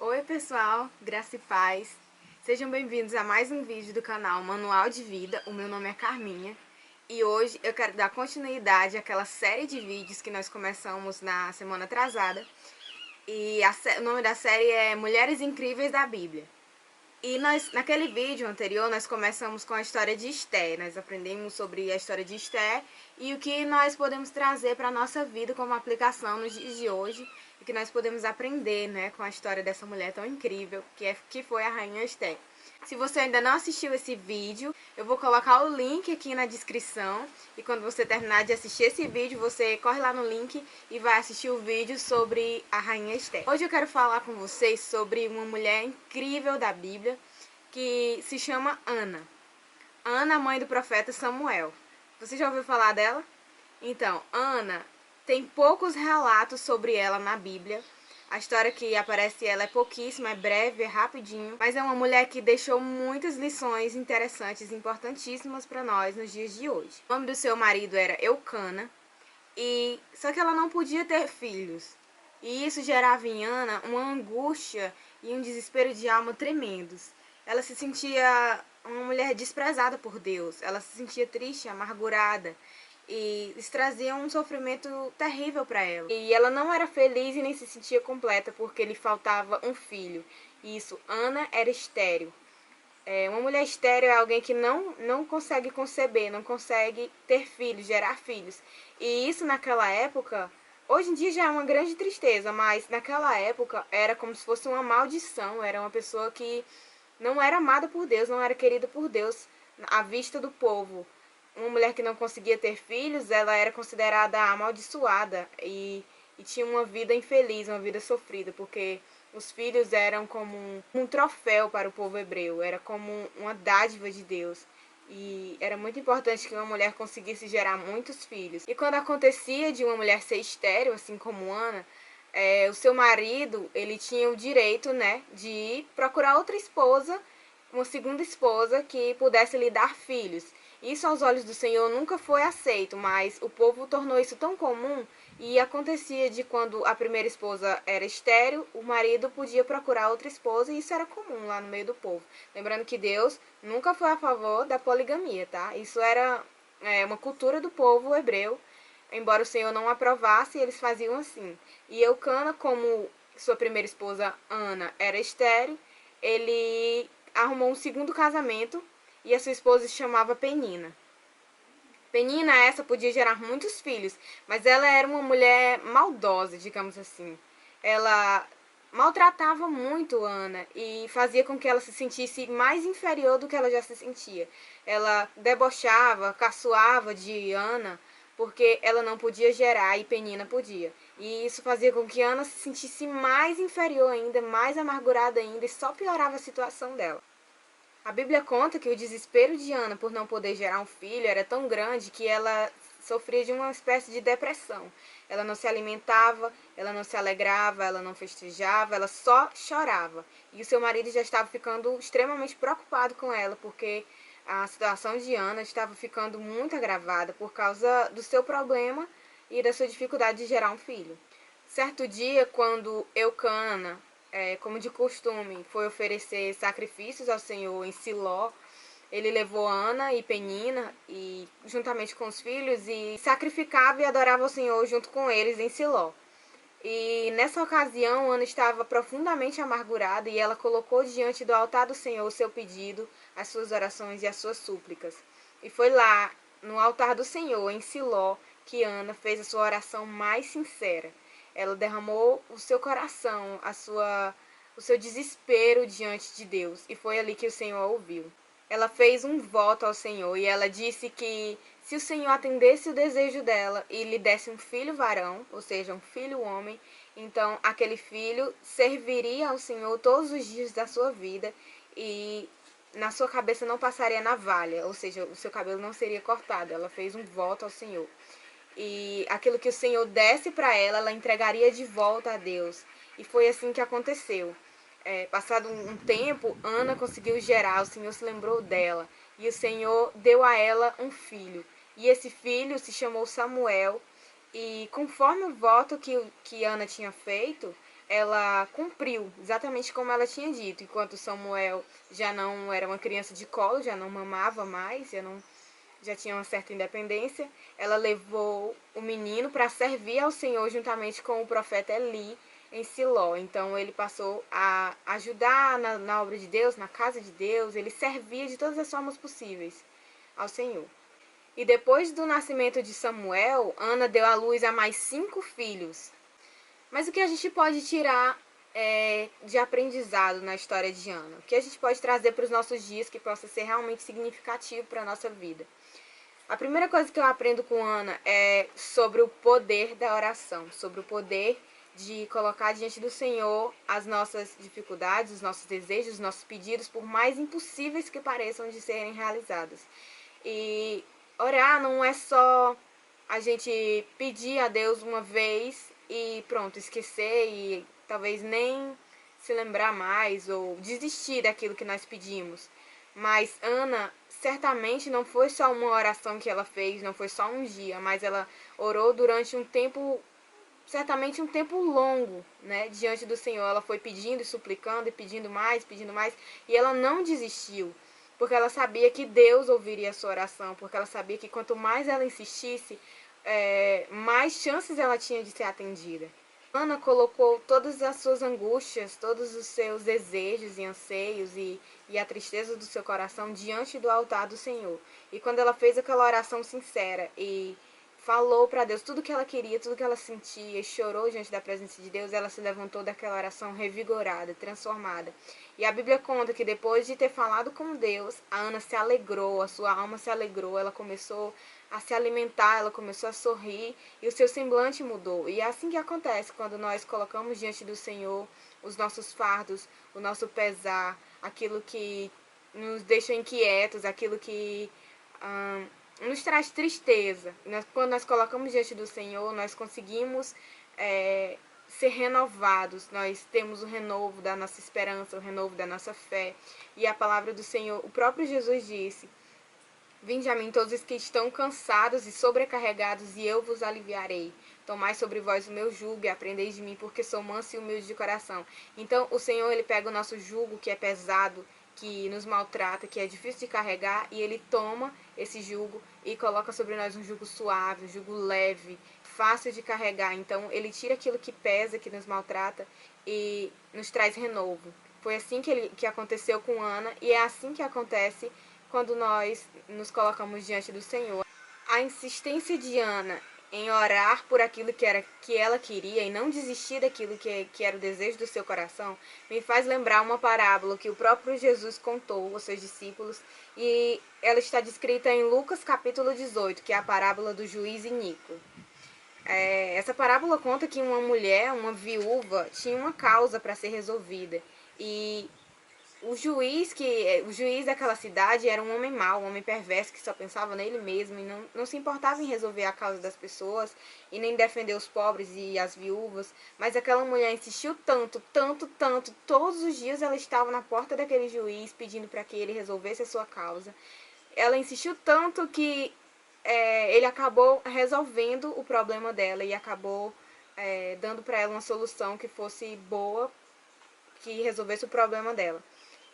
Oi pessoal, graça e paz. Sejam bem-vindos a mais um vídeo do canal Manual de Vida. O meu nome é Carminha e hoje eu quero dar continuidade àquela série de vídeos que nós começamos na semana atrasada. O nome da série é Mulheres Incríveis da Bíblia. E naquele vídeo anterior, nós começamos com a história de Esté. Nós aprendemos sobre a história de Esté e o que nós podemos trazer para a nossa vida como aplicação nos dias de hoje. E que nós podemos aprender, né, com a história dessa mulher tão incrível que foi a Rainha Esté. Se você ainda não assistiu esse vídeo, eu vou colocar o link aqui na descrição. E quando você terminar de assistir esse vídeo, você corre lá no link e vai assistir o vídeo sobre a Rainha Esté. Hoje eu quero falar com vocês sobre uma mulher incrível da Bíblia que se chama Ana. Ana, mãe do profeta Samuel. Você já ouviu falar dela? Então, Ana tem poucos relatos sobre ela na Bíblia. A história que aparece ela é pouquíssima, é breve, é rapidinho, mas é uma mulher que deixou muitas lições interessantes e importantíssimas para nós nos dias de hoje. O nome do seu marido era Eucana, só que ela não podia ter filhos. E isso gerava em Ana uma angústia e um desespero de alma tremendos. Ela se sentia uma mulher desprezada por Deus, ela se sentia triste, amargurada. E isso trazia um sofrimento terrível para ela. E ela não era feliz e nem se sentia completa porque lhe faltava um filho. Isso, Ana era estéril. Uma mulher estéril é alguém que não consegue conceber, não consegue ter filhos, gerar filhos. E isso naquela época, hoje em dia já é uma grande tristeza, mas naquela época era como se fosse uma maldição. Era uma pessoa que não era amada por Deus, não era querida por Deus à vista do povo. Uma mulher que não conseguia ter filhos, ela era considerada amaldiçoada e tinha uma vida infeliz, uma vida sofrida, porque os filhos eram como um troféu para o povo hebreu, era como uma dádiva de Deus. E era muito importante que uma mulher conseguisse gerar muitos filhos. E quando acontecia de uma mulher ser estéril, assim como Ana, o seu marido, ele tinha o direito, né, de procurar outra esposa, uma segunda esposa que pudesse lhe dar filhos. Isso aos olhos do Senhor nunca foi aceito, mas o povo tornou isso tão comum e acontecia de quando a primeira esposa era estéril, o marido podia procurar outra esposa e isso era comum lá no meio do povo. Lembrando que Deus nunca foi a favor da poligamia, tá? Isso era uma cultura do povo hebreu, embora o Senhor não aprovasse, eles faziam assim. E Eucana, como sua primeira esposa Ana era estéril, ele arrumou um segundo casamento e a sua esposa se chamava Penina. Penina essa podia gerar muitos filhos, mas ela era uma mulher maldosa, digamos assim. Ela maltratava muito Ana e fazia com que ela se sentisse mais inferior do que ela já se sentia. Ela debochava, caçoava de Ana porque ela não podia gerar e Penina podia. E isso fazia com que Ana se sentisse mais inferior ainda, mais amargurada ainda e só piorava a situação dela. A Bíblia conta que o desespero de Ana por não poder gerar um filho era tão grande que ela sofria de uma espécie de depressão. Ela não se alimentava, ela não se alegrava, ela não festejava, ela só chorava. E o seu marido já estava ficando extremamente preocupado com ela, porque a situação de Ana estava ficando muito agravada por causa do seu problema e da sua dificuldade de gerar um filho. Certo dia, quando Eucana, como de costume, foi oferecer sacrifícios ao Senhor em Siló, ele levou Ana e Penina, e juntamente com os filhos, e sacrificava e adorava o Senhor junto com eles em Siló. E nessa ocasião, Ana estava profundamente amargurada e ela colocou diante do altar do Senhor o seu pedido, as suas orações e as suas súplicas. E foi lá, no altar do Senhor, em Siló, que Ana fez a sua oração mais sincera. Ela derramou o seu coração, o seu desespero diante de Deus. E foi ali que o Senhor a ouviu. Ela fez um voto ao Senhor e ela disse que se o Senhor atendesse o desejo dela e lhe desse um filho varão, ou seja, um filho homem, então aquele filho serviria ao Senhor todos os dias da sua vida e na sua cabeça não passaria navalha, ou seja, o seu cabelo não seria cortado. Ela fez um voto ao Senhor. E aquilo que o Senhor desse para ela, ela entregaria de volta a Deus. E foi assim que aconteceu. Passado um tempo, Ana conseguiu gerar, o Senhor se lembrou dela. E o Senhor deu a ela um filho. E esse filho se chamou Samuel. E conforme o voto que Ana tinha feito, ela cumpriu exatamente como ela tinha dito. Enquanto Samuel já não era uma criança de colo, já não mamava mais, já tinha uma certa independência, ela levou o menino para servir ao Senhor juntamente com o profeta Eli em Siló. Então ele passou a ajudar na obra de Deus, na casa de Deus, ele servia de todas as formas possíveis ao Senhor. E depois do nascimento de Samuel, Ana deu à luz a mais 5 filhos. Mas o que a gente pode tirar de aprendizado na história de Ana? O que a gente pode trazer para os nossos dias que possa ser realmente significativo para a nossa vida? A primeira coisa que eu aprendo com Ana é sobre o poder da oração, sobre o poder de colocar diante do Senhor as nossas dificuldades, os nossos desejos, os nossos pedidos, por mais impossíveis que pareçam de serem realizados. E orar não é só a gente pedir a Deus uma vez e pronto, esquecer e talvez nem se lembrar mais ou desistir daquilo que nós pedimos. Mas Ana certamente não foi só uma oração que ela fez, não foi só um dia, mas ela orou durante um tempo, certamente um tempo longo, né, diante do Senhor. Ela foi pedindo e suplicando e pedindo mais, e ela não desistiu, porque ela sabia que Deus ouviria a sua oração, porque ela sabia que quanto mais ela insistisse, mais chances ela tinha de ser atendida. Ana colocou todas as suas angústias, todos os seus desejos e anseios e a tristeza do seu coração diante do altar do Senhor. E quando ela fez aquela oração sincera e falou para Deus tudo que ela queria, tudo que ela sentia e chorou diante da presença de Deus, ela se levantou daquela oração revigorada, transformada. E a Bíblia conta que depois de ter falado com Deus, a Ana se alegrou, a sua alma se alegrou, ela começou a se alimentar, ela começou a sorrir e o seu semblante mudou. E é assim que acontece quando nós colocamos diante do Senhor os nossos fardos, o nosso pesar, aquilo que nos deixa inquietos, aquilo que nos traz tristeza. Quando nós colocamos diante do Senhor, nós conseguimos ser renovados, nós temos o renovo da nossa esperança, o renovo da nossa fé. E a palavra do Senhor, o próprio Jesus disse: vinde a mim todos os que estão cansados e sobrecarregados, e eu vos aliviarei. Tomai sobre vós o meu jugo e aprendeis de mim, porque sou manso e humilde de coração. Então o Senhor, ele pega o nosso jugo, que é pesado, que nos maltrata, que é difícil de carregar, e ele toma esse jugo e coloca sobre nós um jugo suave, um jugo leve, fácil de carregar. Então ele tira aquilo que pesa, que nos maltrata, e nos traz renovo. Foi assim que aconteceu com Ana, e é assim que acontece quando nós nos colocamos diante do Senhor. A insistência de Ana em orar por aquilo que ela queria e não desistir daquilo que era o desejo do seu coração, me faz lembrar uma parábola que o próprio Jesus contou aos seus discípulos, e ela está descrita em Lucas capítulo 18, que é a parábola do juiz Iníquo. Essa parábola conta que uma mulher, uma viúva, tinha uma causa para ser resolvida, e o juiz daquela cidade era um homem mau, um homem perverso que só pensava nele mesmo e não se importava em resolver a causa das pessoas e nem defender os pobres e as viúvas. Mas aquela mulher insistiu tanto, tanto, tanto. Todos os dias ela estava na porta daquele juiz pedindo para que ele resolvesse a sua causa. Ela insistiu tanto que ele acabou resolvendo o problema dela e acabou dando para ela uma solução que fosse boa, que resolvesse o problema dela.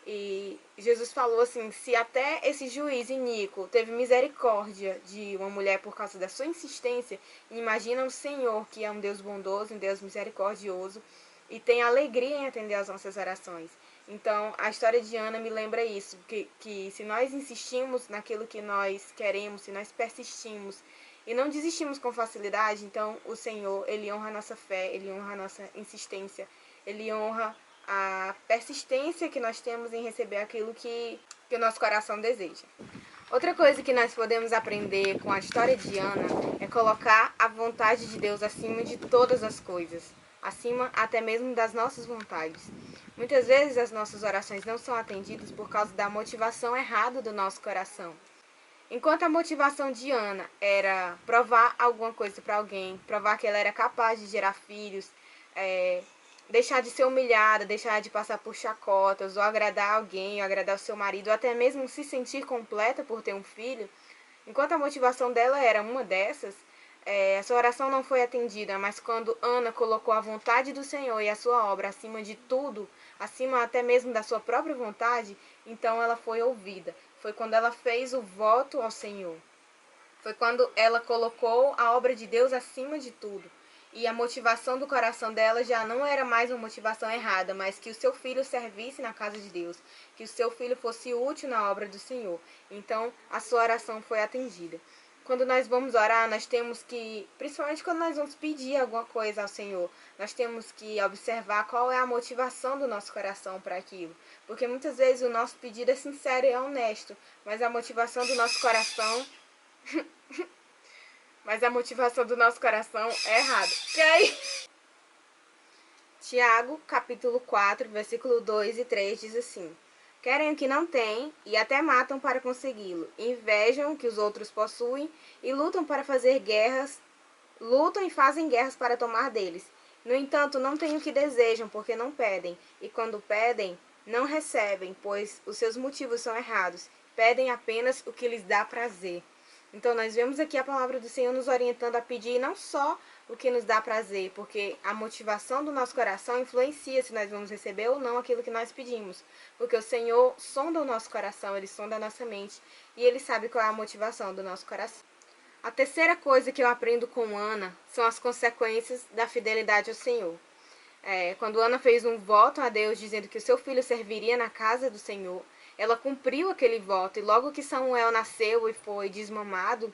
E Jesus falou assim: se até esse juiz iníquo teve misericórdia de uma mulher por causa da sua insistência, imagina o Senhor, que é um Deus bondoso, um Deus misericordioso e tem alegria em atender às nossas orações. Então, a história de Ana me lembra isso, que se nós insistimos naquilo que nós queremos, se nós persistimos e não desistimos com facilidade, então o Senhor, ele honra a nossa fé, ele honra a nossa insistência, ele honra a persistência que nós temos em receber aquilo que o nosso coração deseja. Outra coisa que nós podemos aprender com a história de Ana é colocar a vontade de Deus acima de todas as coisas, acima até mesmo das nossas vontades. Muitas vezes as nossas orações não são atendidas por causa da motivação errada do nosso coração. Enquanto a motivação de Ana era provar alguma coisa para alguém, provar que ela era capaz de gerar filhos, deixar de ser humilhada, deixar de passar por chacotas, ou agradar alguém, ou agradar o seu marido, ou até mesmo se sentir completa por ter um filho, enquanto a motivação dela era uma dessas, a sua oração não foi atendida, mas quando Ana colocou a vontade do Senhor e a sua obra acima de tudo, acima até mesmo da sua própria vontade, então ela foi ouvida. Foi quando ela fez o voto ao Senhor. Foi quando ela colocou a obra de Deus acima de tudo. E a motivação do coração dela já não era mais uma motivação errada, mas que o seu filho servisse na casa de Deus, que o seu filho fosse útil na obra do Senhor. Então, a sua oração foi atendida. Quando nós vamos orar, nós temos que, principalmente quando nós vamos pedir alguma coisa ao Senhor, nós temos que observar qual é a motivação do nosso coração para aquilo. Porque muitas vezes o nosso pedido é sincero e é honesto, mas a motivação do nosso coração é errada. Ok? Tiago, capítulo 4, versículo 2 e 3 diz assim: querem o que não têm e até matam para consegui-lo. Invejam o que os outros possuem e lutam e fazem guerras para tomar deles. No entanto, não têm o que desejam, porque não pedem, e quando pedem, não recebem, pois os seus motivos são errados. Pedem apenas o que lhes dá prazer. Então, nós vemos aqui a palavra do Senhor nos orientando a pedir não só o que nos dá prazer, porque a motivação do nosso coração influencia se nós vamos receber ou não aquilo que nós pedimos. Porque o Senhor sonda o nosso coração, Ele sonda a nossa mente e Ele sabe qual é a motivação do nosso coração. A terceira coisa que eu aprendo com Ana são as consequências da fidelidade ao Senhor. Quando Ana fez um voto a Deus dizendo que o seu filho serviria na casa do Senhor, ela cumpriu aquele voto, e logo que Samuel nasceu e foi desmamado,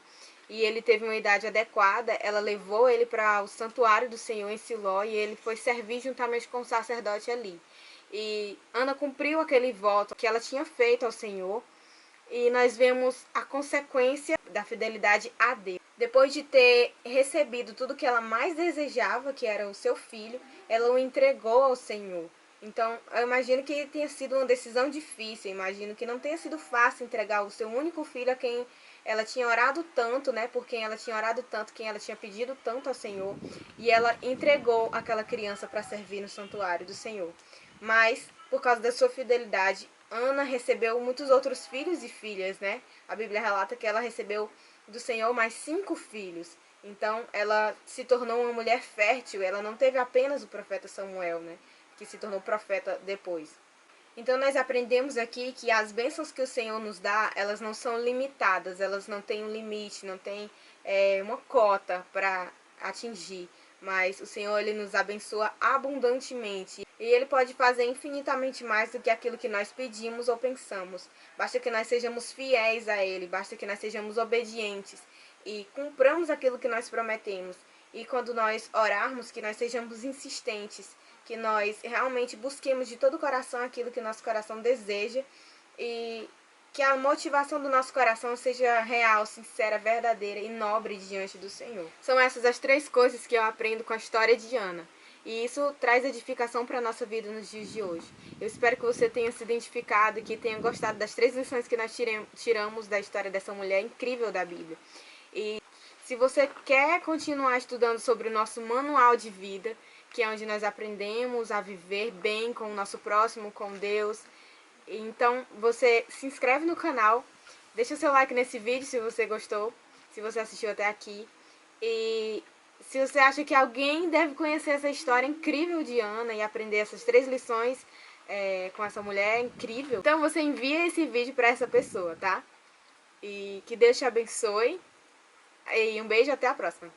e ele teve uma idade adequada, ela levou ele para o santuário do Senhor em Siló, e ele foi servir juntamente com o sacerdote ali. E Ana cumpriu aquele voto que ela tinha feito ao Senhor, e nós vemos a consequência da fidelidade a Deus. Depois de ter recebido tudo que ela mais desejava, que era o seu filho, ela o entregou ao Senhor. Então, eu imagino que tenha sido uma decisão difícil, eu imagino que não tenha sido fácil entregar o seu único filho a quem ela tinha orado tanto, né? Por quem ela tinha orado tanto, quem ela tinha pedido tanto ao Senhor, e ela entregou aquela criança para servir no santuário do Senhor. Mas, por causa da sua fidelidade, Ana recebeu muitos outros filhos e filhas, né? A Bíblia relata que ela recebeu do Senhor mais 5 filhos. Então, ela se tornou uma mulher fértil, ela não teve apenas o profeta Samuel, né? Que se tornou profeta depois. Então, nós aprendemos aqui que as bênçãos que o Senhor nos dá, elas não são limitadas, elas não têm um limite, não tem uma cota para atingir. Mas o Senhor, Ele nos abençoa abundantemente. E Ele pode fazer infinitamente mais do que aquilo que nós pedimos ou pensamos. Basta que nós sejamos fiéis a Ele, basta que nós sejamos obedientes e cumpramos aquilo que nós prometemos. E quando nós orarmos, que nós sejamos insistentes, que nós realmente busquemos de todo o coração aquilo que o nosso coração deseja e que a motivação do nosso coração seja real, sincera, verdadeira e nobre diante do Senhor. São essas as 3 coisas que eu aprendo com a história de Ana. E isso traz edificação para a nossa vida nos dias de hoje. Eu espero que você tenha se identificado e que tenha gostado das 3 lições que nós tiramos da história dessa mulher incrível da Bíblia. E se você quer continuar estudando sobre o nosso manual de vida, que é onde nós aprendemos a viver bem com o nosso próximo, com Deus, então você se inscreve no canal, deixa o seu like nesse vídeo se você gostou, se você assistiu até aqui. E se você acha que alguém deve conhecer essa história incrível de Ana e aprender essas 3 lições com essa mulher incrível, então você envia esse vídeo para essa pessoa, tá? E que Deus te abençoe. E um beijo, até a próxima.